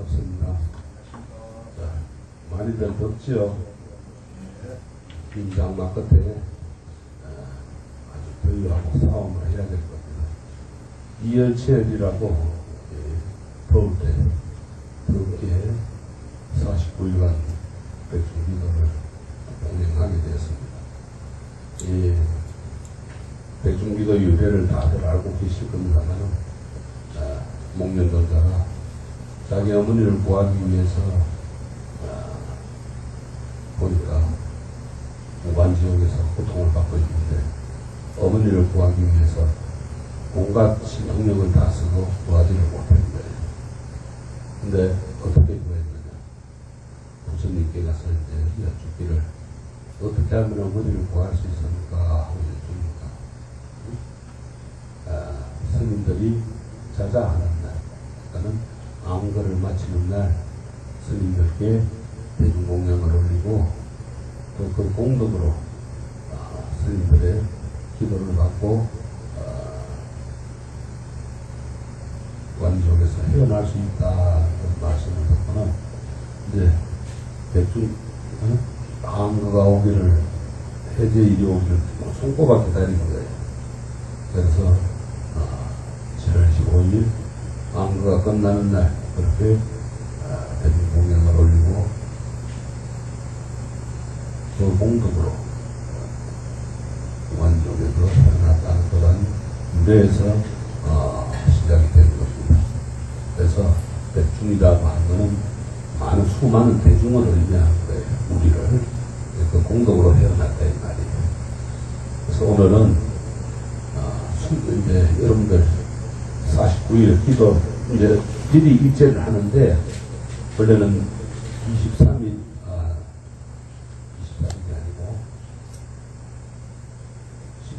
반갑습니다. 자, 많이들 덥지요? 김장마 끝에 아주 더위하고 싸움을 해야 될 겁니다. 이열치열이라고 더울 때 덥게 49일간 백중기도를 봉행하게 되었습니다. 이 백중기도 유래를 다들 알고 계실 겁니다만 목련도자가 자기 어머니를 구하기 위해서 보니까 무관지옥에서 고통을 받고 있는데 어머니를 구하기 위해서 온갖 신통력을 다 쓰고 구하지를 못한 거예요. 근데 어떻게 구했느냐? 부처님께 가서 이제 여쭙기를 어떻게 하면 어머니를 구할 수 있습니까? 하고 여쭈니까 스님들이 자자하는 날, 그러니까 암거를 마치는 날 스님들께 대중공양을 올리고 또 그 공덕으로 스님들의 기도를 받고 관지옥에서 헤어날 수 있다는 말씀을 듣고는 이제 대충 암거가 오기를 해제일이 오기를 손꼽아 기다리는 거예요. 그래서 7월 15일 암거가 끝나는 날 그렇게 대중공양을 올리고 그 공덕으로 관지옥에서 태어났다는 그런 유래에서 시작이 된 것입니다. 그래서 백중이라고 하는 것은 많은 수많은 대중을 의미하는 거예요. 우리를 그 공덕으로 태어났다 이 말이에요. 그래서 오늘은 이제 여러분들 49일 기도 이제 미리 일제를 하는데 원래는 23일 23일이 아니고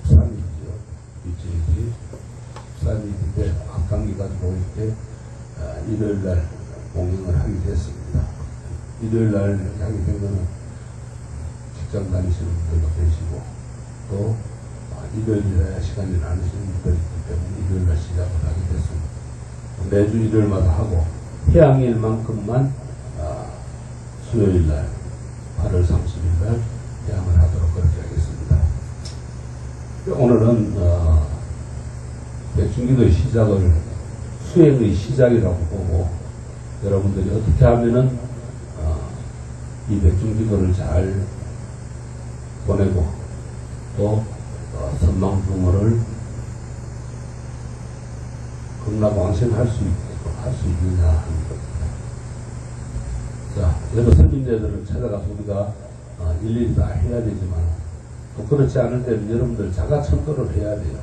13일이죠. 일제일이 13일인데 악강기 가지고 이렇게 일요일날 공연을 하게 됐습니다. 일요일날 하게 된 거는 직장 다니시는 분들도 계시고 또 일요일에 시간이 나누시는 분들이 있기 때문에 일요일날 시작을 하게 됐습니다. 매주 일요일마다 하고 해양일만큼만 수요일날 8월 30일날 해양을 하도록 그렇게 하겠습니다. 오늘은 백중기도의 시작을 수행의 시작이라고 보고 여러분들이 어떻게 하면은 이 백중기도를 잘 보내고 또 선망부모를 극락왕생할 수 있느냐 하는 겁니다. 자, 여러 선임자들을 찾아가서 우리가 일일이 다 해야 되지만 또 그렇지 않을 때는 여러분들 자가천도를 해야 돼요.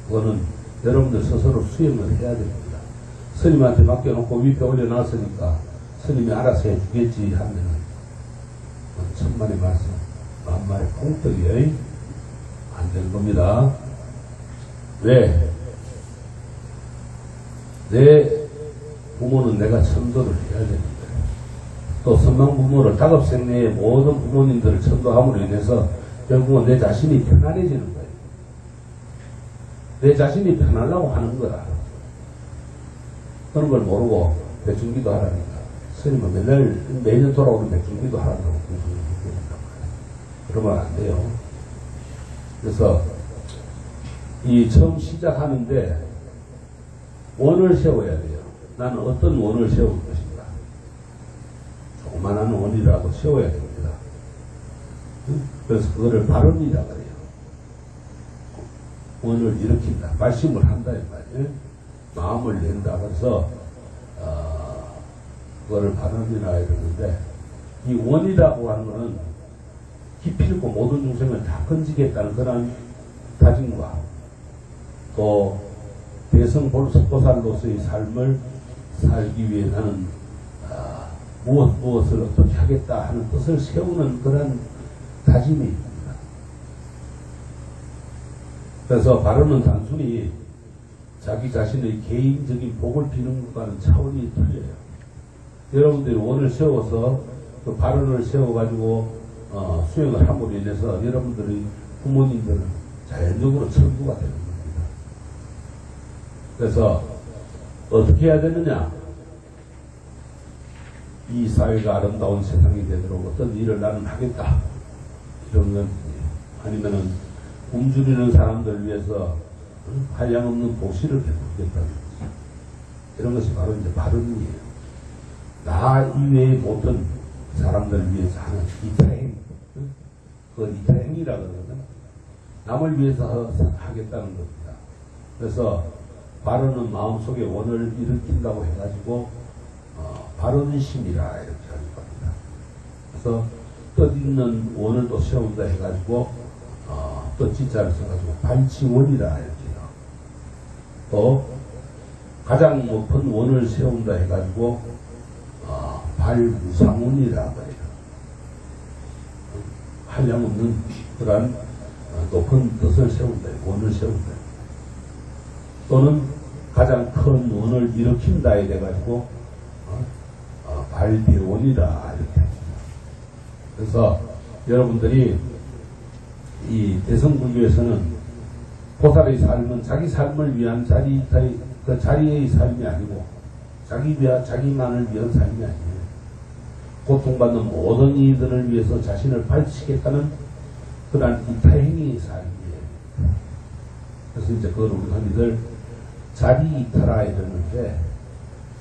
그거는 여러분들 스스로 수행을 해야 됩니다. 스님한테 맡겨놓고 위에 올려놨으니까 스님이 알아서 해주겠지 하면은 천만의 말씀 만만의 공덕이에요. 안 되는 겁니다. 왜? 내 부모는 내가 천도를 해야 되는 거예요. 또 선망부모를 다급생내의 모든 부모님들을 천도함으로 인해서 결국은 내 자신이 편안해지는 거예요. 내 자신이 편하려고 하는 거라. 그런 걸 모르고 백중기도 하라니까. 스님은 매년 돌아오는 백중기도 하라고 공부한단 말이에요. 그러면 안 돼요. 그래서 이 처음 시작하는데 원을 세워야 돼요. 나는 어떤 원을 세울 것인가. 조그만한 원이라도 세워야 됩니다. 그래서 그거를 발언이라고 해요. 원을 일으킨다. 말씀을 한다 이 말이에요. 마음을 낸다. 그래서 그거를 발언이라 이러는데 이 원이라고 하는 것은 깊이 있고 모든 중생을 다 건지겠다는 그런 다짐과 또 대성보살로서의 삶을 살기 위해 나는 무엇을 어떻게 하겠다 하는 뜻을 세우는 그런 다짐이 있습니다. 그래서 발언은 단순히 자기 자신의 개인적인 복을 비는 것과는 차원이 틀려요. 여러분들이 원을 세워서 그 발언을 세워가지고 수행을 함으로 인해서 여러분들의 부모님들은 자연적으로 천부가 되는 겁니다. 그래서 어떻게 해야 되느냐? 이 사회가 아름다운 세상이 되도록 어떤 일을 나는 하겠다. 이런 건 아니면은 굶주리는 사람들 위해서 한량없는 도시를 베풀겠다는 거지. 이런 것이 바로 이제 바른이에요. 나 이외의 모든 사람들을 위해서 하는 이타행. 그건 이타행이라고 그러거든. 남을 위해서 하겠다는 겁니다. 그래서 바른은 마음속에 원을 일으킨다고 해가지고 바른심이라 이렇게 하는 겁니다. 그래서 뜻있는 원을 또 세운다 해가지고 또 진짜를 써가지고 발치원이라 이렇게 해요. 또 가장 높은 원을 세운다 해가지고 발무상원이라 그래요. 한량없는 그러한 높은 뜻을 세운다, 원을 세운다. 또는 가장 큰 원을 일으킨다 해가지고 발대원이라 이렇게 합니다. 그래서 여러분들이 이 대성불교에서는 보살의 삶은 자기 삶을 위한 그 자리의 삶이 아니고 자기만을 위한 삶이 아니에요. 고통받는 모든 이들을 위해서 자신을 바치겠다는 그러한 이타행의 삶이에요. 그래서 이제 그걸 우리가 흔히들 자리 이타라 이러는데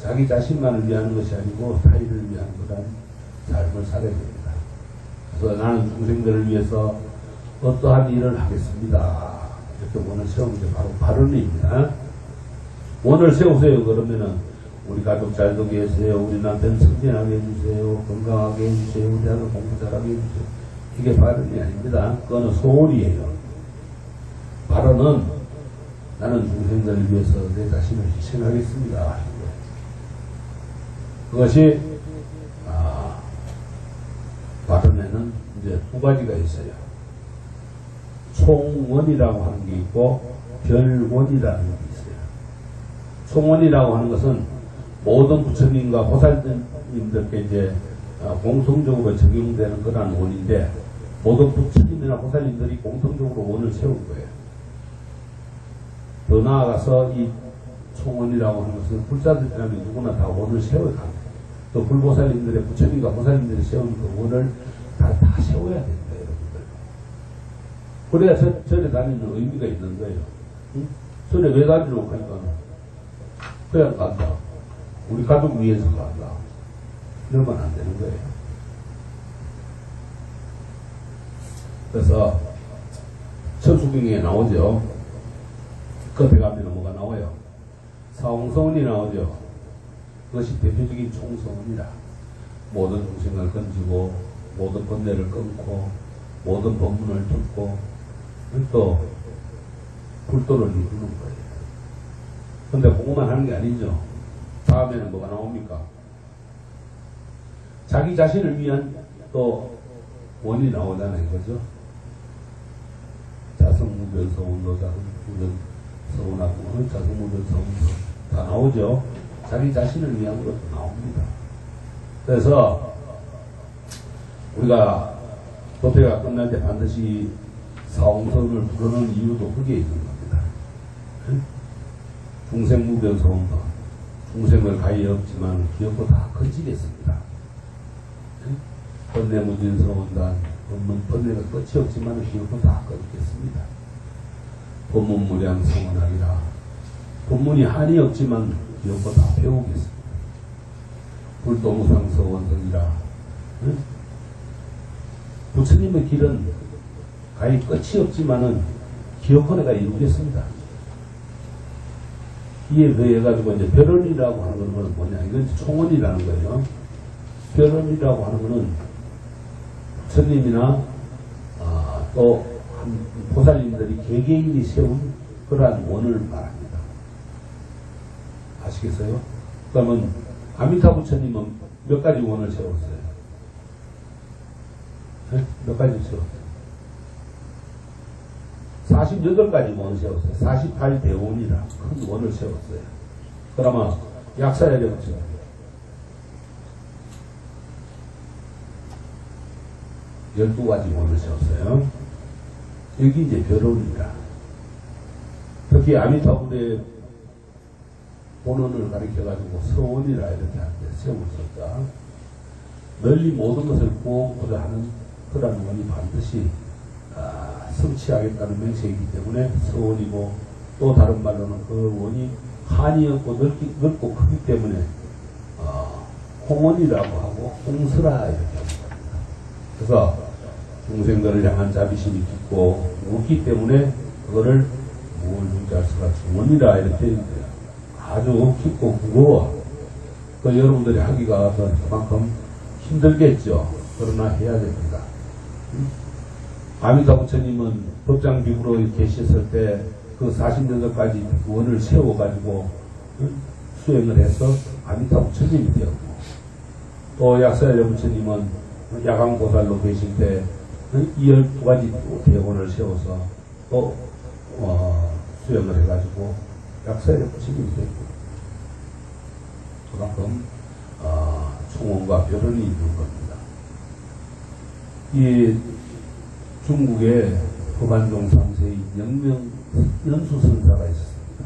자기 자신만을 위한 것이 아니고 타인을 위한 그러한 삶을 살아야 됩니다. 그래서 나는 중생들을 위해서 어떠한 일을 하겠습니다. 이렇게 원을 세우는 게 바로 바른입니다. 원을 세우세요. 그러면은 우리 가족 잘 되게 해주세요. 우리 남편 승진하게 해주세요. 건강하게 해주세요. 우리 아들 공부 잘하게 해주세요. 이게 바른이 아닙니다. 그거는 소원이에요. 바른은 나는 중생들을 위해서 내 자신을 희생하겠습니다. 그것이 바른에는 이제 두 가지가 있어요. 총원이라고 하는 게 있고 별원이라는 게 있어요. 총원이라고 하는 것은 모든 부처님과 보살님들께 이제 공통적으로 적용되는 그런 원인데 모든 부처님이나 보살님들이 공통적으로 원을 세운 거예요. 더 나아가서 이 총원이라고 하는 것은 불자들이라면 누구나 다 원을 세워야 합니다. 또 불보살님들의 부처님과 보살님들이 세운 그 원을 다 세워야 됩니다, 여러분들. 그래야 절에 다니는 의미가 있는 거예요. 응? 절에 왜 다니려고 하니까 그냥 간다. 우리 가족 위해서 간다. 이러면 안 되는 거예요. 그래서 천수경에 나오죠. 끝에 가면 뭐가 나와요? 사홍성원이 나오죠. 그것이 대표적인 총성원이라. 모든 중생을 건지고 모든 번뇌를 끊고 모든 법문을 듣고 또 불도를 이루는 거예요. 근데 그것만 하는 게 아니죠. 다음에는 뭐가 나옵니까? 자기 자신을 위한 또 원이 나오잖아요. 그죠? 자성무변서원도 자성무변서원하고 자성무변서원도 다 나오죠. 자기 자신을 위한 것도 나옵니다. 그래서 우리가 법회가 끝날 때 반드시 사홍선을 부르는 이유도 그게 있는 겁니다. 중생무변서원도 중생을 가히 없지만 기억도 다 건지겠습니다. 번뇌무진서원단 번뇌가 끝이 없지만 기억도 다 건지겠습니다. 법문무량성원하리라. 법문이 한이 없지만 기억도 다 배우겠습니다. 불도무상서원성이라. 부처님의 길은 가히 끝이 없지만은 기억은 내가 이루겠습니다. 이에 더해가지고 이제 별언이라고 하는 건 뭐냐? 이건 총언이라는 거예요. 별언이라고 하는 거는 부처님이나 또 보살님들이 개개인이 세운 그러한 원을 말합니다. 아시겠어요? 그러면 아미타 부처님은 몇 가지 원을 세웠어요? 네? 몇 가지 세웠어요? 48가지 원을 세웠어요. 48대원이라 큰 원을 세웠어요. 그러면 약사야 되겠죠. 열두 가지 원을 세웠어요. 여기 이제 별원이라. 특히 아미타불의 본원을 가리켜가지고 서원이라 이렇게 하는데 세웠었다. 널리 모든 것을 구원고자 하는 그런 원이 반드시 성취하겠다는 맹세이기 때문에 서원이고, 또 다른 말로는 그 원이 한이 없고 넓고 크기 때문에 홍원이라고 하고 홍스라 이렇게 합니다. 그래서 중생들을 향한 자비심이 깊고 무겁기 때문에 그거를 무얼중자수가 중원이라 이렇게 얘기해요. 아주 깊고 무거워. 그 여러분들이 하기가 그만큼 힘들겠죠. 그러나 해야 됩니다. 아미타 부처님은 법장 비구로 계셨을 때 그 40년까지 원을 세워가지고 수행을 해서 아미타 부처님이 되었고, 또 약사야 부처님은 야광보살로 계실 때 12가지 대원을 세워서 또 수행을 해가지고 약사야 부처님이 되었고, 그만큼 총원과 별언이 있는 겁니다. 이 중국에 후반종 3세의 영명연수선사가 있었습니다.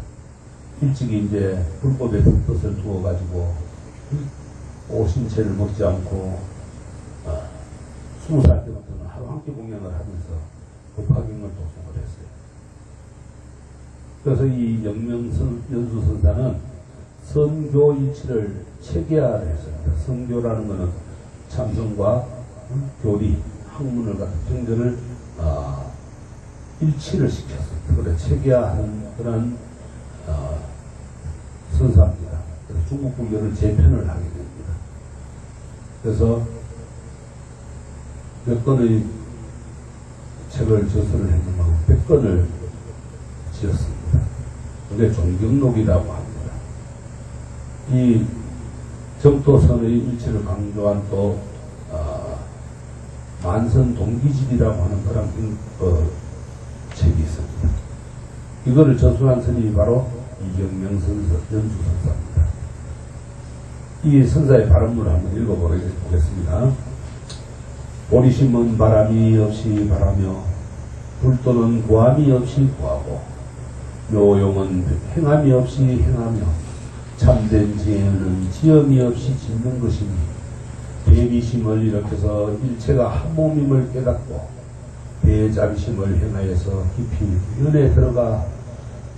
일찍이 이제 불법의 뜻을 두어가지고 오신채를 먹지 않고 20살 때부터는 하루 한 끼 공양을 하면서 법화경을 도송을 했어요. 그래서 이 영명연수선사는 선교일치를 체계화를 했습니다. 선교라는 것은 참선과 교리, 학문을 갖다 경전을 일치를 시켰습니다. 그래 체계화하는 그런 선사입니다. 그래서 중국 불교를 재편을 하게 됩니다. 그래서 몇 건의 책을 저서를 했는데 100건을 지었습니다. 그게 종경록이라고 합니다. 이 정토선의 일치를 강조한 또 만선동기집이라고 하는 그런 책이 있습니다. 이거를 저술한 스님이 바로 이경명 연수선사입니다. 이 선사의 발언문을 한번 읽어보겠습니다. 보리심은 바람이 없이 바라며 불도는 구함이 없이 구하고 묘용은 행함이 없이 행하며 참된 지혜는 지음이 없이 짓는 것이니 대비심을 일으켜서 일체가 한 몸임을 깨닫고 대자비심을 행하여서 깊이 연에 들어가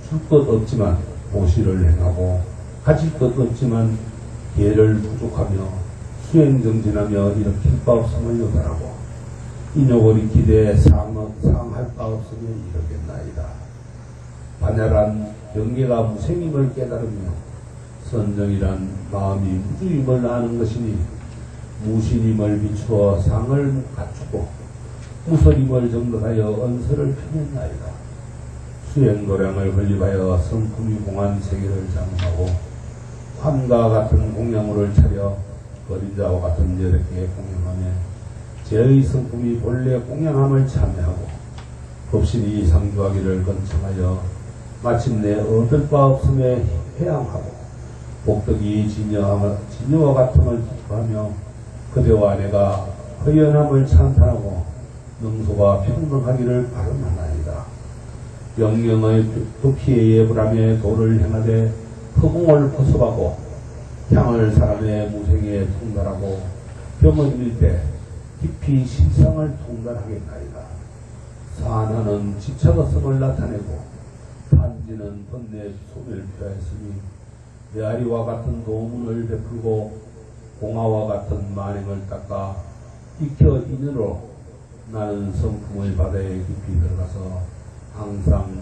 줄 것 없지만 보시를 행하고 가질 것 없지만 예를 부족하며 수행정진하며 일으킬 바 없음을 요달하고 인욕을 기대에 상할 바 없으며 이르겠나이다. 반야란 경계가 무생임을 깨달으며 선정이란 마음이 무주임을 아는 것이니 무신임을 비추어 상을 갖추고 무설임을 정득하여 언서를 펴냈나이다. 수행도량을 건립하여 성품이 공한 세계를 장하고 환과 같은 공양물을 차려 거린자와 같은 여력에 공양하며 제의 성품이 본래 공양함을 참여하고 법신이 상주하기를 건청하여 마침내 얻을 바 없음에 회양하고 복덕이 진여와 같음을 기뻐하며 그대와 내가 허연함을 찬탄하고 능소가 평등하기를 바라나이다. 영영의 두피의 예불함에 도를 행하되 허공을 포섭하고 향을 사람의 무생에 통달하고 병을 일때 깊이 실상을 통달하겠나이다. 사나는 지차거성을 나타내고 탄지는 번뇌 소멸 표하였으니 메아리와 같은 도문을 베풀고 공화와 같은 만행을 닦아 익혀 인으로 나는 성품의 바다에 깊이 들어가서 항상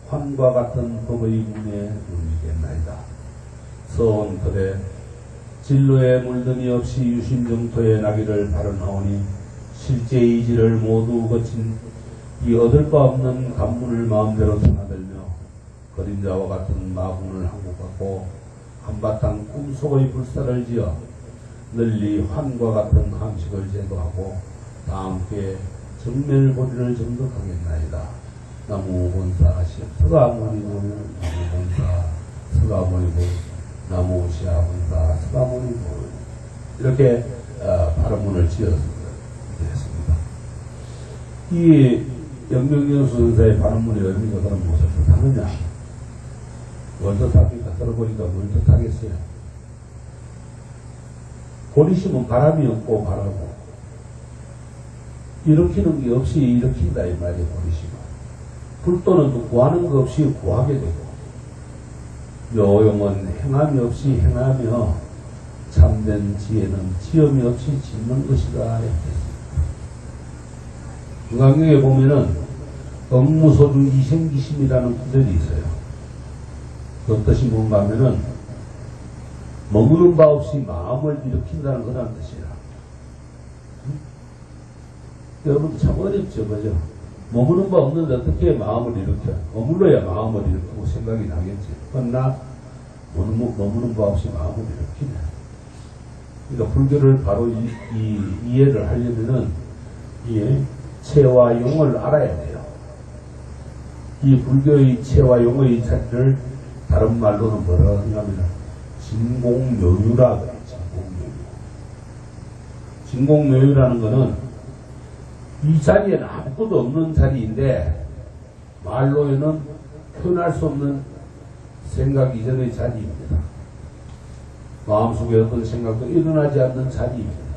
환과 같은 법의 문에 눌리겠나이다. 서원 그대 진로에 물든이 없이 유심정토에 나기를 바라나오니 실제 이지를 모두 거친 이 얻을 바 없는 간문을 마음대로 드나들며 그림자와 같은 마군을 한국 갖고 한바탕 꿈속의 불사를 지어 널리 환과 같은 함식을 제도하고 다함께 정멸보리를 정득하겠나이다. 나무 본사 서가모니불 나무 본사 서가모니불 나무 시아 본사 서가모니불 이렇게 발언문을 지었습니다. 이 영명연수 선사의 발언문의 의미가 그런 무엇을 뜻하느냐? 뭘 뜻합니까? 들어보니까 뭘 뜻하겠어요? 보리심은 바람이 없고 바라고 일으키는 게 없이 일으킨다 이 말이에요. 보리심은 불도는 또 구하는 거 없이 구하게 되고 묘용은 행함이 없이 행하며 참된 지혜는 지음이 없이 짓는 것이다. 중앙경에 보면은 업무소주 이생기심이라는 구절이 있어요. 그 뜻이 뭔가 하면은 머무는 바 없이 마음을 일으킨다는 그런 뜻이라. 여러분 참 어렵죠, 그죠? 머무는 바 없는데 어떻게 마음을 일으켜? 머물러야 마음을 일으키고 생각이 나겠지. 그러나 머무는 바 없이 마음을 일으키네. 그러니까 불교를 바로 이해를 하려면은 이 체와 용을 알아야 돼요. 이 불교의 체와 용의 자리를 다른 말로는 뭐라 하냐면 진공묘유라 그래요. 진공묘유라는 거는 이 자리에는 아무것도 없는 자리인데 말로에는 표현할 수 없는 생각 이전의 자리입니다. 마음속에 어떤 생각도 일어나지 않는 자리입니다.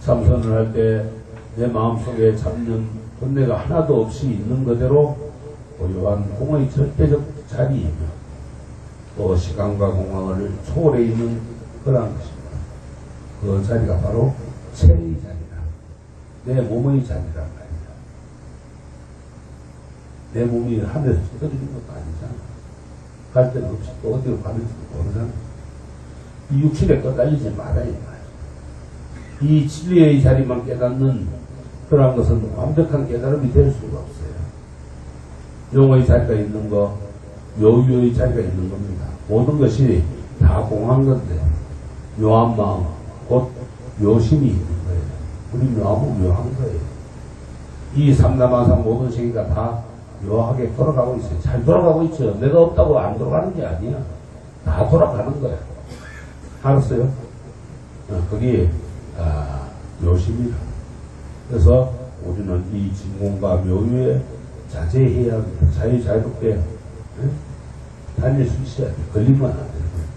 참선을 할 때 내 마음속에 잡는 번뇌가 하나도 없이 있는 그대로 고요한 공의 절대적 자리이며 또 시간과 공간을 초월해 있는 그러한 것입니다. 그 자리가 바로 체의 자리라. 내 몸의 자리란 말이야. 내 몸이 하늘에서 떨어지는 것도 아니잖아. 갈 데는 없이 또 어디로 가는지도 모르잖아. 이 육신에 꺼달리지 말아야 말이야. 이 진리의 자리만 깨닫는 그러한 것은 완벽한 깨달음이 될 수가 없어요. 용의 자리가 있는 거, 묘유의 자리가 있는 겁니다. 모든 것이 다 공한 건데, 묘한 마음, 곧 묘심이 있는 거예요. 우리 묘함은 묘한 거예요. 이 삼남아상 모든 세계가 다 묘하게 돌아가고 있어요. 잘 돌아가고 있죠. 내가 없다고 안 돌아가는 게 아니야. 다 돌아가는 거예요. 알았어요? 그게 묘심이라. 그래서 우리는 이 진공과 묘유에 자제해야 합니다. 자유롭게 다닐 수 있어야 돼. 걸리면 안 되는 거예요.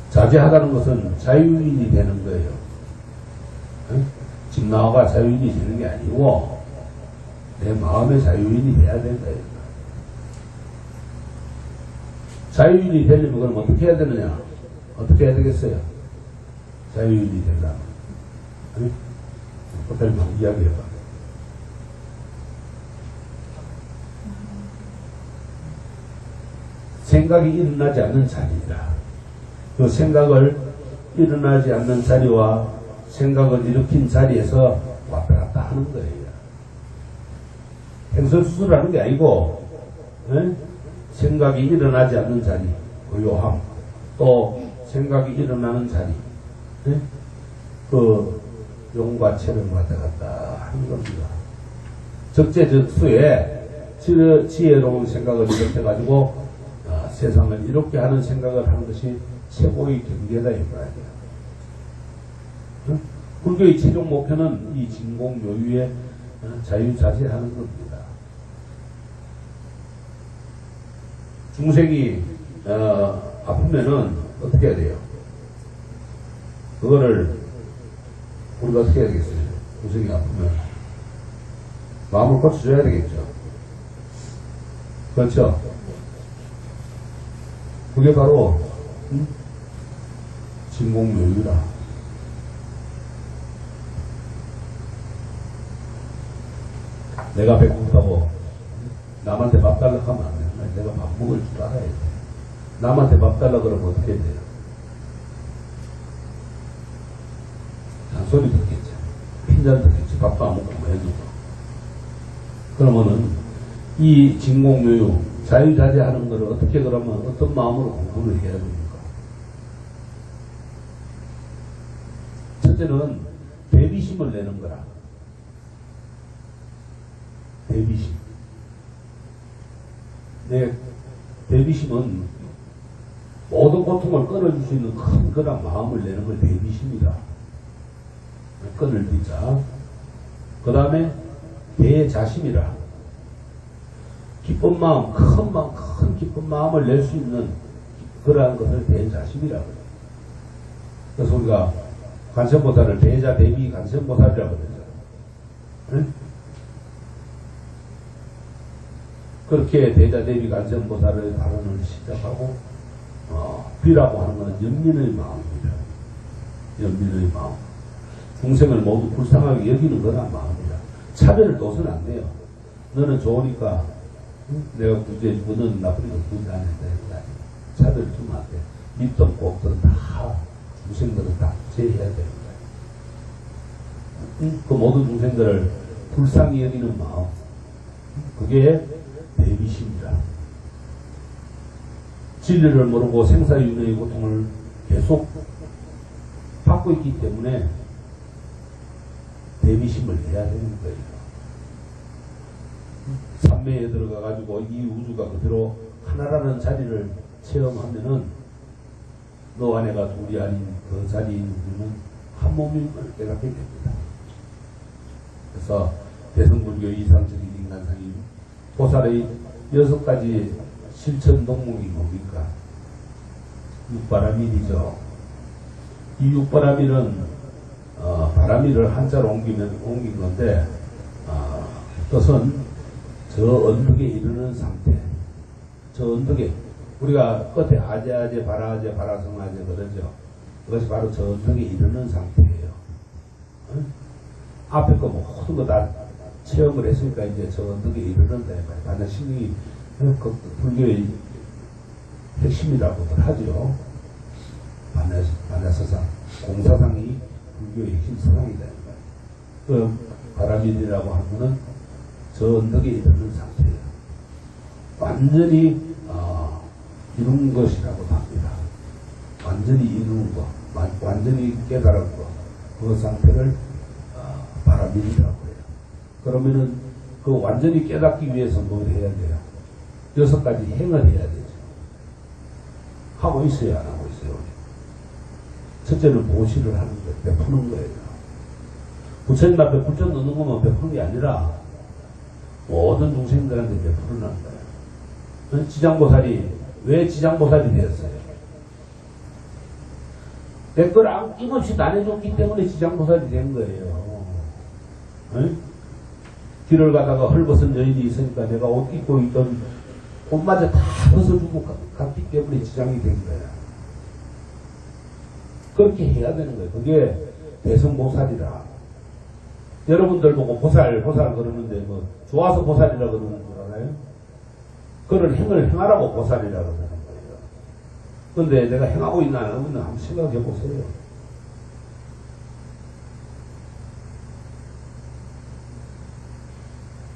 자제하다는 것은 자유인이 되는 거예요. 직나와가 자유인이 되는 게 아니고 내 마음의 자유인이 돼야 된다. 자유인이 되려면 그럼 어떻게 해야 되느냐? 어떻게 해야 되겠어요? 자유인이 되려면. 그걸 이야기해봐. 생각이 일어나지 않는 자리다. 그 생각을 일어나지 않는 자리와 생각을 일으킨 자리에서 왔다 갔다 하는 거예요. 행설수술하는 게 아니고 생각이 일어나지 않는 자리, 고요함, 또 생각이 일어나는 자리, 그 용과 체를 왔다 갔다 하는 겁니다. 적재적소에 지혜로운 생각을 일으켜가지고 세상을 이롭게 하는 생각을 하는 것이 최고의 경계다 이 말이야. 불교의 최종 목표는 이 진공묘유의 자유자재하는 겁니다. 중생이 아프면은 어떻게 해야 돼요? 그거를 우리가 어떻게 해야 되겠어요? 중생이 아프면 마음을 고쳐줘야 되겠죠. 그렇죠? 그게 바로 진공묘유라. 내가 배고프다고 남한테 밥 달라고 하면 안 돼. 내가 밥 먹을 줄 알아야 돼. 남한테 밥 달라고 그러면 어떻게 해야 돼요? 잔소리 듣겠지. 핀잔 듣겠지. 밥도 안 먹고 뭐 해주고. 그러면은 이 진공묘유 자유자재하는 것을 어떻게 그러면 어떤 마음으로 공부를 해야 됩니까? 첫째는 대비심을 내는 거라. 대비심. 내 대비심은 모든 고통을 끊어줄 수 있는 큰 그런 마음을 내는 걸 대비심이다. 끈을 띠자. 그 다음에 대자심이라. 기쁜 마음, 큰 기쁜 마음을 낼 수 있는 그러한 것을 대자심이라고 해요. 그래서 우리가 관세음보살을 대자 대비 관세음보살이라고 그러죠. 응? 그렇게 대자 대비 관세음보살의 발언을 시작하고 비라고 하는 것은 연민의 마음입니다. 연민의 마음. 중생을 모두 불쌍하게 여기는 거란 마음이다. 차별을 둬서는 안 돼요. 너는 좋으니까 내가 구제해주고 너는 나쁘니까 구제 안 했다. 차별을 주면 안 돼. 믿든 곱든 다 중생들은 다 구제해야 되는 거야. 그 모든 중생들을 불쌍히 여기는 마음. 그게 대비심이다. 진리를 모르고 생사윤회의 고통을 계속 받고 있기 때문에 대비심을 해야 되는 거예요. 삼매에 들어가가지고 이 우주가 그대로 하나라는 자리를 체험하면은 너와 내가 둘이 아닌 그 자리에 있는 우리는 한 몸인 걸 깨닫게 됩니다. 그래서 대승불교 이상적인 인간상이 보살의 6가지 실천 동목이 뭡니까? 육바라밀이죠. 이 육바라밀은 바라밀을 한자로 옮긴 건데 뜻은 저 언덕에 이르는 상태. 저 언덕에 우리가 끝에 아제아제 바라아제 바라성아제 그러죠. 그것이 바로 저 언덕에 이르는 상태예요. 응? 앞에 거 모든 거 다 체험을 했으니까 이제 저 언덕에 이르는다. 반야심이 그 불교의 핵심이라고들 하죠. 반야사상, 공사상이 불교의 핵심 사상이다. 그 바라밀이라고 하면은 저 언덕에 이르는 상태예요. 완전히 이룬 것이라고 합니다. 완전히 이룬 것, 완전히 깨달은 것, 그 상태를 바라밀이라고 해요. 그러면은 그 완전히 깨닫기 위해서 뭘 해야 돼요? 6가지 행을 해야 되죠. 하고 있어요, 안 하고 있어요? 첫째는 보시를 하는 거예요. 베푸는 거예요. 부처님 앞에 불전 넣는 것만 베푸는 게 아니라 모든 중생들한테 베푸는 거예요. 지장보살이 왜 지장보살이 되었어요? 내 걸 아낌없이 나눠줬기 때문에 지장보살이 된 거예요. 응? 길을 가다가 헐벗은 여인이 있으니까 내가 옷 입고 있던 옷마저 다 벗어주고 갔기 때문에 지장이 된 거야. 그렇게 해야 되는 거예요. 그게 대성보살이라. 여러분들 보고 보살 그러는데 뭐 좋아서 보살이라 그러는 줄 알아요? 그런 행을 행하라고 보살이라 그러는 거예요. 근데 내가 행하고 있나 안 하고 있나 한번 생각해 보세요.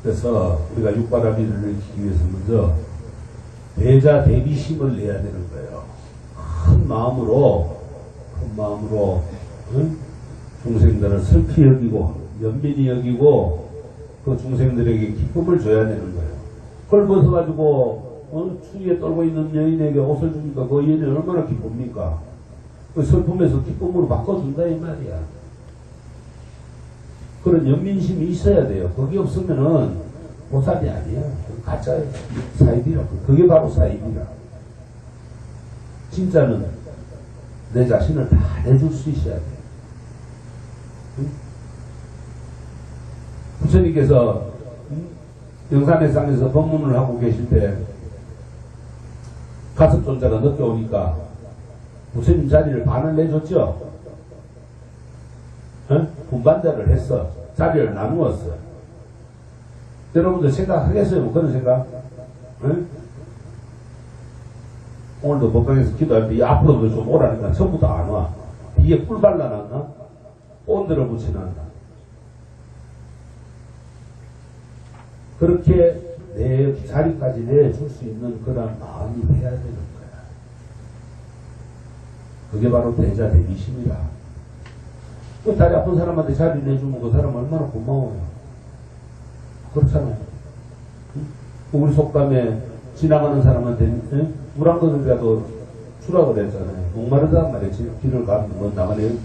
그래서 우리가 육바라밀을 익히기 위해서 먼저 대자 대비심을 내야 되는 거예요. 큰 마음으로 응? 중생들을 슬피 여기고 연민히 여기고 그 중생들에게 기쁨을 줘야 되는 거예요. 그걸 벗어가지고 추위에 떨고 있는 여인에게 옷을 주니까 그 여인이 얼마나 기쁩니까? 그 슬픔에서 기쁨으로 바꿔준다 이 말이야. 그런 연민심이 있어야 돼요. 그게 없으면은 보살이 아니야. 가짜예요. 사입이라고. 그게 바로 사입이라. 진짜는 내 자신을 다 내줄 수 있어야 돼. 응? 부처님께서 영산의 상에서 법문을 하고 계실 때 가섭존자가 늦게 오니까 부처님 자리를 반을 내줬죠. 응? 분반자를 했어. 자리를 나누었어. 여러분들 생각하겠어요? 뭐 그런 생각? 응? 오늘도 법당에서 기도할 때 앞으로도 좀 오라니까 전부 다 안 와. 뒤에 꿀 발라놨나? 온들어 붙여놨나? 그렇게 내 자리까지 내줄 수 있는 그런 마음이 해야 되는 거야. 그게 바로 대자 대비심이라. 그 다리 아픈 사람한테 자리 내주면 그 사람 얼마나 고마워요. 그렇잖아요. 응? 우리 속담에 지나가는 사람한테 응? 물 한 그릇이라도 주라 그랬잖아요. 목마르단 말이지. 길을 가면 뭐 나가네.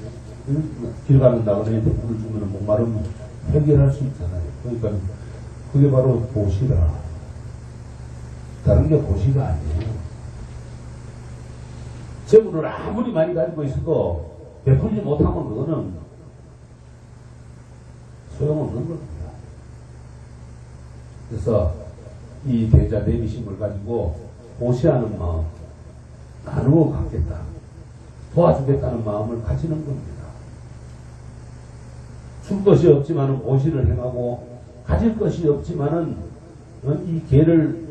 응? 길 가면 나가네한테 물을 주면 목마르면 해결할 수 있잖아요. 그러니까 그게 바로 보시라. 다른 게 보시가 아니에요. 재물을 아무리 많이 가지고 있어도 베풀지 못하면 그거는 소용없는 겁니다. 그래서 이 대자 내비심을 가지고 보시하는 마음, 나누어 갖겠다, 도와주겠다는 마음을 가지는 겁니다. 줄 것이 없지만은 보시를 행하고 가질 것이 없지만은 이 계를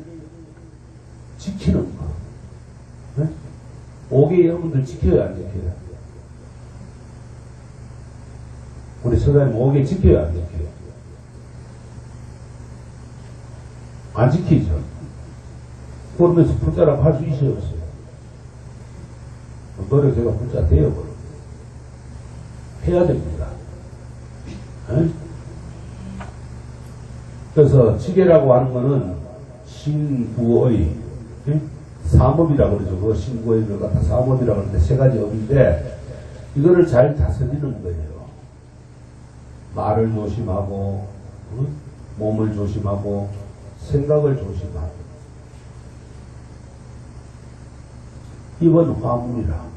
지키는 거. 네? 5개 여러분들 지켜야 안 지켜요? 우리 서장님 5개 지켜야 안 지켜요? 안 지키죠. 그러면서 불자라고 할 수 있어요, 없어요? 노력해가 불자 되어버려. 해야 됩니다. 에? 그래서 지계라고 하는 거는 신구의 사업이라고 그러죠. 그 신구의 걸 갖다 사업이라고 하는데 세 가지 업인데 이거를 잘 다스리는 거예요. 말을 조심하고 몸을 조심하고 생각을 조심하고 이번 화문이라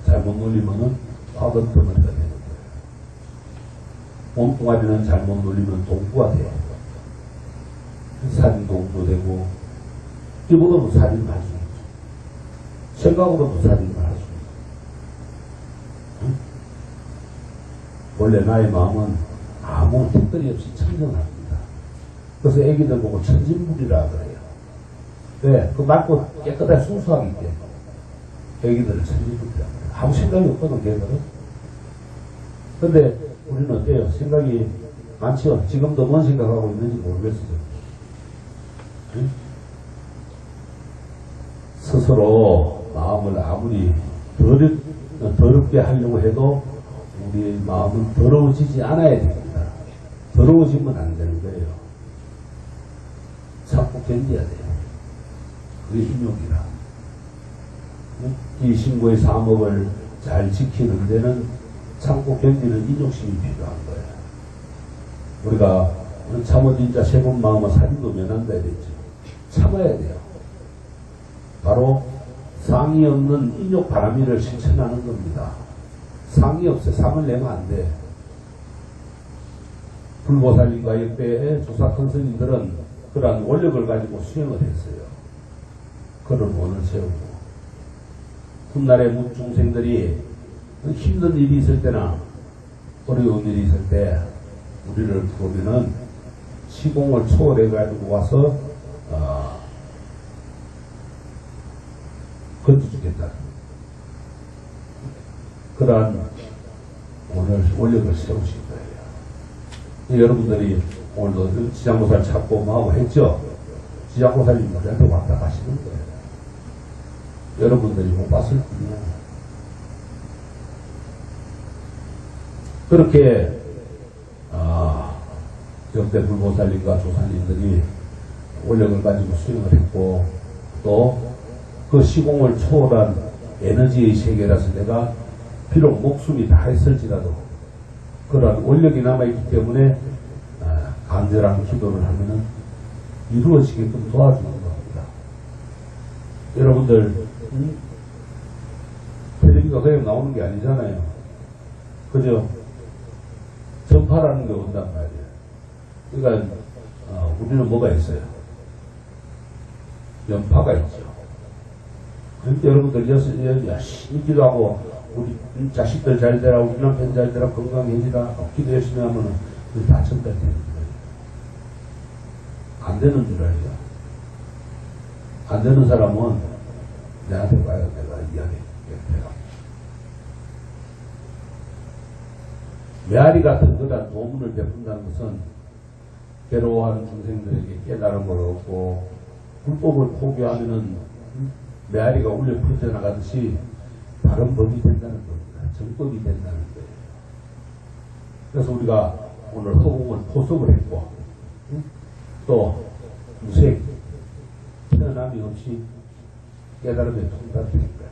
잘못 놀리면은 화건덩어리가 되는 거예요. 몸뚱아리는 잘못 놀리면 동구가 돼요. 살인동도 되고 이보다도 살인을 할 수 있죠. 생각으로도 살인을 할 수 있죠. 응? 원래 나의 마음은 아무 특별히 없이 청정합니다. 그래서 애기들 보고 천진물이라 그래요. 왜? 그 맑고 깨끗하게 순수하기 때문에 애기들을 천진물이라 그래요. 아무 생각이 없거든, 걔들은. 근데 우리는 어때요? 생각이 많죠? 지금도 뭔 생각하고 있는지 모르겠어요. 응? 스스로 마음을 아무리 더럽게 하려고 해도 우리 마음은 더러워지지 않아야 됩니다. 더러워지면 안 되는 거예요. 참고 견뎌야 돼요. 그게 인욕이라. 이 신고의 사목을 잘 지키는 데는 참고 견디는 인욕심이 필요한 거예요. 우리가 참어 진짜 세번 마음은 살인도 면한다 했죠. 참아야 돼요. 바로 상이 없는 인욕 바람이를 실천하는 겁니다. 상이 없어요. 상을 내면 안 돼. 불보살님과 역배의 조사 큰 스님들은 그러한 원력을 가지고 수행을 했어요. 그런 원을 세우고 훗날의 중생들이 힘든 일이 있을 때나 어려운 일이 있을 때 우리를 부르면은 시공을 초월해 가지고 와서 건져주겠다. 그러한 오늘 원력을 세우신 거예요. 여러분들이 오늘도 지장보살 찾고 뭐하고 했죠? 지장보살님 우리한테 왔다 가시는 거예요. 여러분들이 못 봤을 뿐이야. 그렇게 역대 불보살님과 조살님들이 원력을 가지고 수행을 했고 또 그 시공을 초월한 에너지의 세계라서 내가 비록 목숨이 다 했을지라도 그러한 원력이 남아있기 때문에 간절한 기도를 하면은 이루어지게끔 도와주는 겁니다. 여러분들 텔레비가 그냥 나오는 게 아니잖아요. 그죠? 전파라는 게 온단 말이에요. 그러니까 우리는 뭐가 있어요? 연파가 있죠. 그러니까 여러분들 열심히 기도하고 우리 자식들 잘 되라, 우리 남편 잘 되라, 건강해지라 기도 열심히 하면은 다 전달되는 거예요. 안 되는 줄 알죠. 안 되는 사람은 내한테 와요. 내가 이야기할게. 메아리 같은 그런 도문을 베푼다는 것은 괴로워하는 중생들에게 깨달음을 얻고 불법을 포기하면은 메아리가 울려 퍼져나가듯이 바른 법이 된다는 겁니다. 정법이 된다는 거예요. 그래서 우리가 오늘 허공을 포섭을 했고 또 무색 태어남이 없이 깨달음에 통달을 한 거야.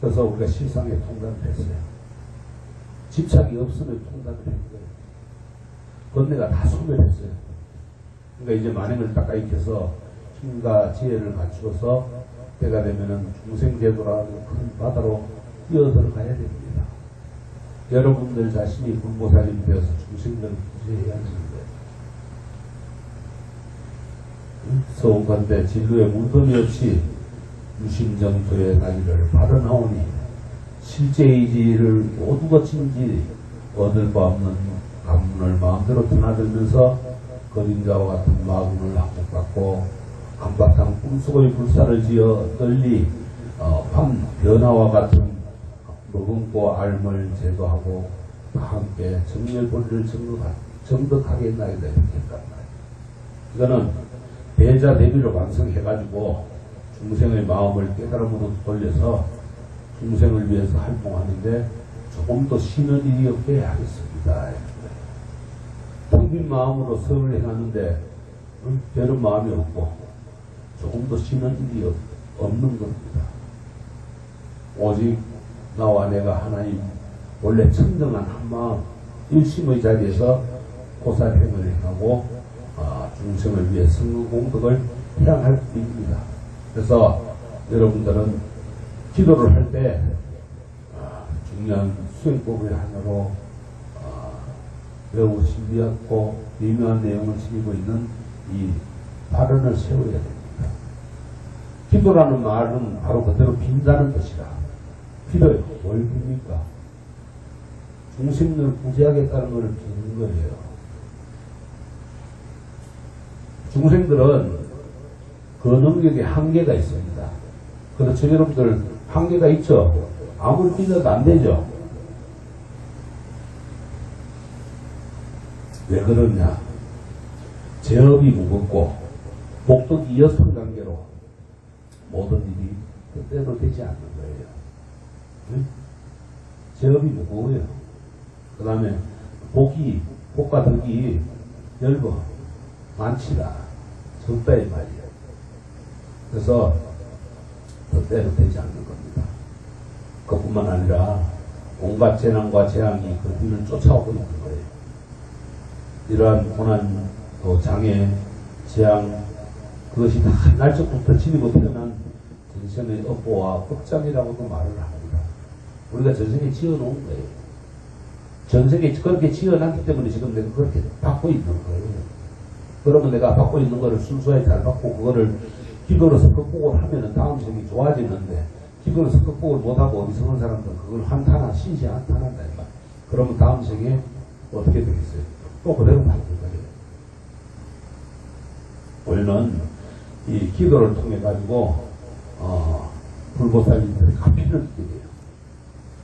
그래서 우리가 실상에 통달을 했어요. 집착이 없으면 통달을 한 거예요. 건네가 다 소멸했어요. 그러니까 이제 만행을 닦아 익혀서 힘과 지혜를 갖추어서 때가 되면은 중생제도라는 큰 바다로 뛰어들어가야 됩니다. 여러분들 자신이 불보살님이 되어서 중생들을 구제해야 하는데, 서운건대 진루의 문덤이 없이 유심정토의 나이를 발언하오니 실제의지를 모두 거친지 얻을 바 없는 가문을 마음대로 드나들면서 그림자와 같은 마음을 항복받고 한바탕 꿈속의 불사를 지어 널리 밤 변화와 같은 머금고 알을 제도하고 함께 정렬본리를 정덕하게 나게 되겠단 말이에요. 이거는 대자 대비를 완성해가지고 중생의 마음을 깨달음으로 돌려서 중생을 위해서 활동하는데 조금 더 쉬는 일이 없게 하겠습니다. 텅빈 마음으로 설을 행하는데 별은 마음이 없고 조금 더 쉬는 일이 없는 겁니다. 오직 나와 내가 하나님 원래 청정한 한마음 일심의 자리에서 고사행을 행하고 중생을 위해 성공 공덕을 향할 수 있습니다. 그래서 여러분들은 기도를 할 때 중요한 수행법의 하나로 매우 신비하고 미묘한 내용을 지니고 있는 이 발언을 세워야 됩니다. 기도라는 말은 바로 그대로 빈다는 것이라. 빌어요. 뭘 빕니까? 중생을 구제하겠다는 것을 비는 거예요. 중생들은 그 능력에 한계가 있습니다. 그렇죠, 여러분들? 한계가 있죠? 아무리 빌어도 안 되죠? 왜 그러냐? 제업이 무겁고 복덕이 이어선 관계로 모든 일이 뜻대로 되지 않는 거예요. 응? 제업이 무거워요. 그 다음에 복과 덕이 열거 많지라 적다 이 말이에요. 그래서 뜻대로 되지 않는 겁니다. 그뿐만 아니라 온갖 재난과 재앙이 그 뒤를 쫓아오고 있는 거예요. 이러한 고난, 또 장애, 재앙, 그것이 다 날적부터 지니고 태어난 전생의 업보와 업장이라고도 말을 합니다. 우리가 전생에 지어놓은 거예요. 전생에 그렇게 지어놨기 때문에 지금 내가 그렇게 받고 있는 거예요. 그러면 내가 받고 있는 거를 순수하게 잘 받고 그거를 기도로서 극복을 하면은 다음 생이 좋아지는데, 기도로서 극복을 못하고 어리석은 사람들은 그걸 한탄한, 신시 한탄한다. 그러면 다음 생에 어떻게 되겠어요? 또 그대로 받는 거예요. 우리는 이 기도를 통해 가지고 불보살님들이 가피를 입게 돼요.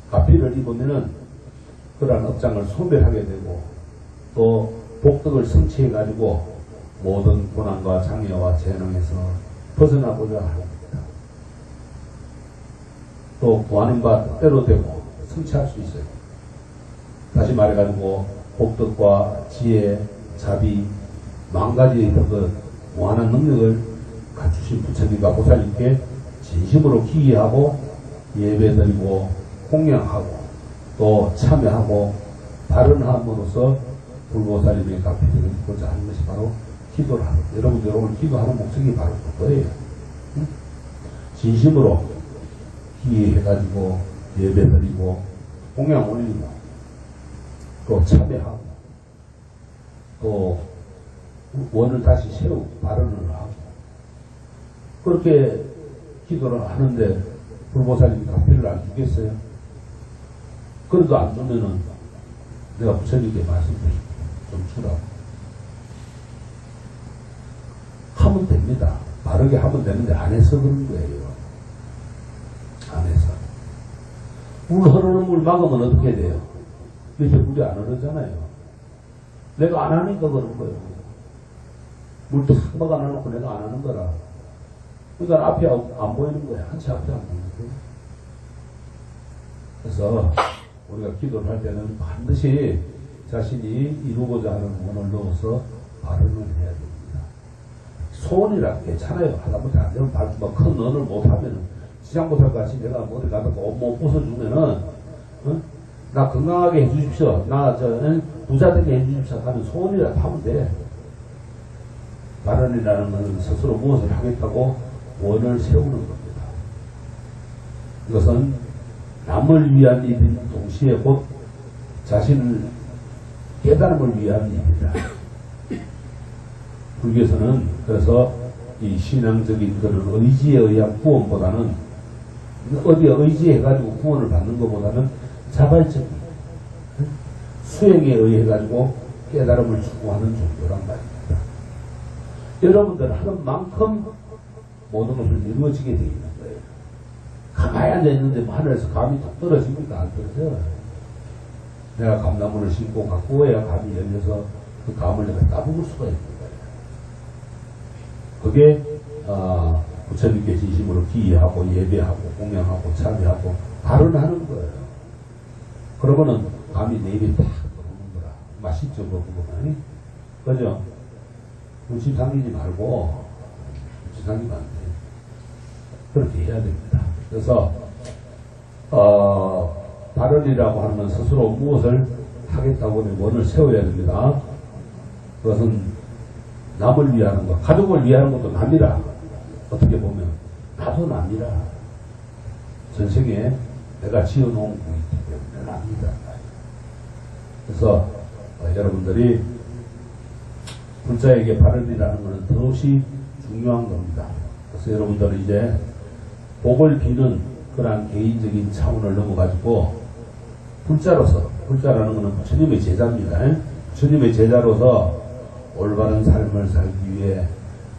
가피를 입으면은 그러한 업장을 소멸하게 되고 또 복덕을 성취해 가지고 모든 고난과 장애와 재능에서 벗어나고자 합니다. 또 구하는 바 뜻대로 되고 성취할 수 있어요. 다시 말해가지고 복덕과 지혜, 자비, 만가지의 그 무한한 능력을 갖추신 부처님과 보살님께 진심으로 기의하고 예배드리고 공양하고 또 참여하고 발언함으로써 불보살님의 가피를 입고자 하는 것이 바로 기도를 하는 거예요. 여러분들 오늘 기도하는 목적이 바로 그거예요. 응? 진심으로 기의해가지고 예배드리고 공양 올리고 또 참여하고 또 원을 다시 세우고 발언을 하고 그렇게 기도를 하는데 불보살님이 가피를 안 주겠어요? 그래도 안 주면은 내가 부처님께 말씀드릴게요. 좀 주라고. 하면 됩니다. 바르게 하면 되는데 안 해서 그런 거예요. 안 해서. 물 흐르는 물 막으면 어떻게 돼요? 밑에 물이 안 흐르잖아요. 내가 안 하니까 그런 거예요. 물 탁 막아놓고 내가 안 하는 거라. 그러니까 앞이 안 보이는 거야. 한치 앞이 안 보이는 거야. 그래서 우리가 기도를 할 때는 반드시 자신이 이루고자 하는 원을 넣어서 발언을 해야 됩니다. 소원이라 괜찮아요. 하다못해 안 되면 큰 언을 못하면은 지장못할 같이 내가 어디 가서 못 벗어주면은 나 건강하게 해주십시오. 나 부자 되게 해주십시오. 하면 소원이라도 하면 돼. 발언이라는 것은 스스로 무엇을 하겠다고 원을 세우는 겁니다. 이것은 남을 위한 일인 동시에 곧 자신을 깨달음을 위한 일이다. 불교에서는 그래서 이 신앙적인 그런 의지에 의한 구원보다는 어디에 의지해가지고 구원을 받는 것보다는 자발적인 수행에 의해가지고 깨달음을 추구하는 종교란 말입니다. 여러분들 하는 만큼 모든 것을 이루어지게 되어 있는 거예요. 가만히 앉아있는데 하늘에서 감이 툭 떨어집니까? 안 떨어져요. 내가 감나무를 심고 갖고 와야 감이 열려서 그 감을 내가 따먹을 수가 있는 거예요. 그게 부처님께 진심으로 기여하고 예배하고 공양하고 참여하고 발언하는 거예요. 그러면은 감이 내 입에 탁 들어오는 거라. 맛있죠, 그거 보면. 그죠? 눈치 당기지 말고, 눈치 당기면 안 돼. 그렇게 해야 됩니다. 그래서, 발언이라고 하면 스스로 무엇을 하겠다고 하면 원을 세워야 됩니다. 그것은 남을 위하는 것, 가족을 위하는 것도 남이라. 어떻게 보면, 나도 남이라. 전생에 내가 지어놓은 거 있기 때문에 남이다. 그래서, 여러분들이 불자에게 발언이라는 것은 더없이 중요한 겁니다. 그래서 여러분들은 이제 복을 비는 그러한 개인적인 차원을 넘어가지고 불자로서, 불자라는 것은 부처님의 제자입니다. 부처님의 제자로서 올바른 삶을 살기 위해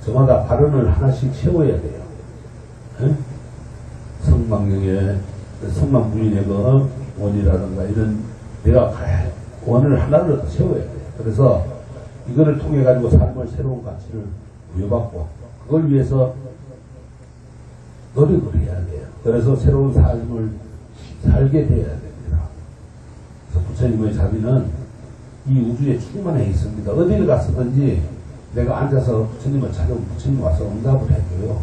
저마다 발언을 하나씩 세워야 돼요. 성망경의, 성망부인의 그 원이라든가 이런 내가 원을 하나를 세워야 돼요. 그래서 이거를 통해 가지고 삶을 새로운 가치를 부여받고 그걸 위해서 노력을 해야 돼요. 그래서 새로운 삶을 살게 돼야 됩니다. 그래서 부처님의 자비는 이 우주에 충만해 있습니다. 어디를 갔든지 내가 앉아서 부처님을 찾아오면 부처님 와서 응답을 해줘요.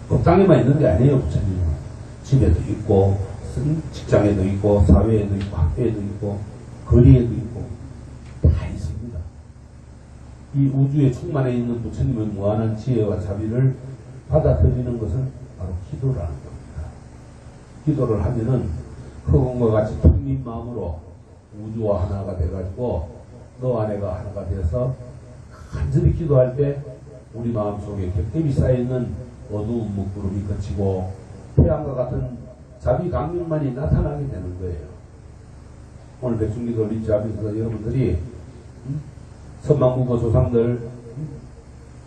그 땅에만 있는 게 아니에요. 부처님은 집에도 있고 직장에도 있고 사회에도 있고 학교에도 있고 거리에도 있고 다 있습니다. 이 우주에 충만해 있는 부처님의 무한한 지혜와 자비를 받아들이는 것은 바로 기도라는 겁니다. 기도를 하면은 흑원과 같이 텅빈 마음으로 우주와 하나가 돼가지고 너 안에가 하나가 되어서 간절히 기도할 때 우리 마음속에 겹겹이 쌓여있는 어두운 먹구름이 거치고 태양과 같은 자비 강림만이 나타나게 되는 거예요. 오늘 백중기도 리치 앞에서 여러분들이 선망부고 조상들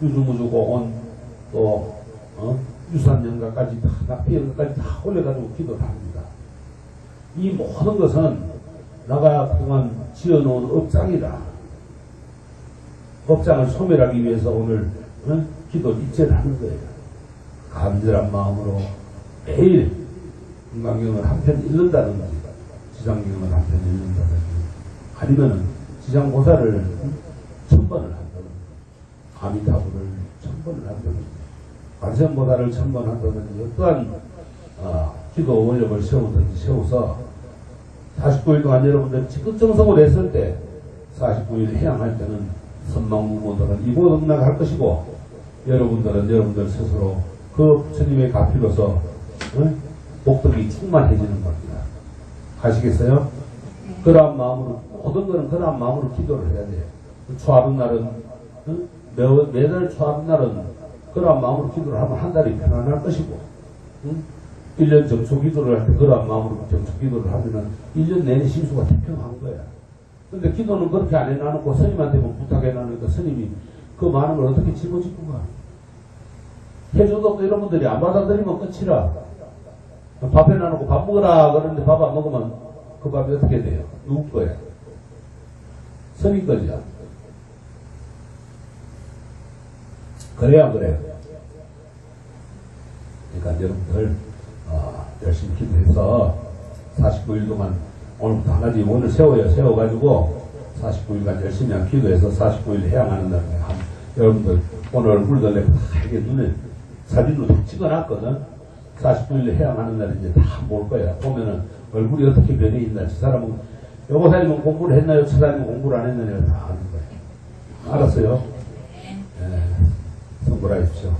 유주무주고 또 유산연가까지 다 낙비연가까지 다 올려가지고 기도를 합니다. 이 모든 것은 나가 그동안 지어놓은 업장이라 업장을 소멸하기 위해서 오늘 기도 일제를 하는 거예요. 간절한 마음으로 매일 금강경을 한 편 읽는다든지 지장경을 한 편 읽는다든지 아니면은 지장보살을 1000번을 한다든지 아미타불을 1000번을 한다든지 관세음보살을 1000번 한다든지 어떠한 기도 원력을 세우든지 세워서 49일 동안 여러분들 직급정성을 했을 때 49일 해양할 때는 선망무모들은 이보응락할 것이고 여러분들은 여러분들 스스로 그 부처님의 가피로서 복덕이 충만해지는 겁니다. 아시겠어요? 그러한 마음으로 모든 것은 그러한 마음으로 기도를 해야 돼요. 초하루 날은 매달 초하루 날은 그러한 마음으로 기도를 하면 한 달이 편안할 것이고 1년 정초 기도를 할 때 그러한 마음으로 정초 기도를 하면은 1년 내내 심수가 태평한 거야. 근데 기도는 그렇게 안 해놔놓고 스님한테만 부탁해놔놓으니까 스님이 그 많은 걸 어떻게 짊어지고가 해줘도 이런 분들이 안 받아들이면 끝이라. 밥 해놔놓고 밥 먹으라 그러는데 밥 안 먹으면 그 밥이 어떻게 돼요? 누구 거야? 스님 거죠. 그래야 안 그래요? 그러니까 여러분들 열심히 기도해서 49일 동안 오늘부터 하나씩 오늘 세워가지고 49일간 열심히 기도해서 49일 해양하는 날에 여러분들 오늘 얼굴도 내가 다 이게 눈에 사진으로 다 찍어놨거든. 49일 해양하는 날에 이제 다 볼 거야. 보면은 얼굴이 어떻게 변해 있나. 저 사람은 여보사님은 공부를 했나요? 처사님은 공부를 안 했나요? 다 아는 거예요. 알았어요? 네. 성불하십시오.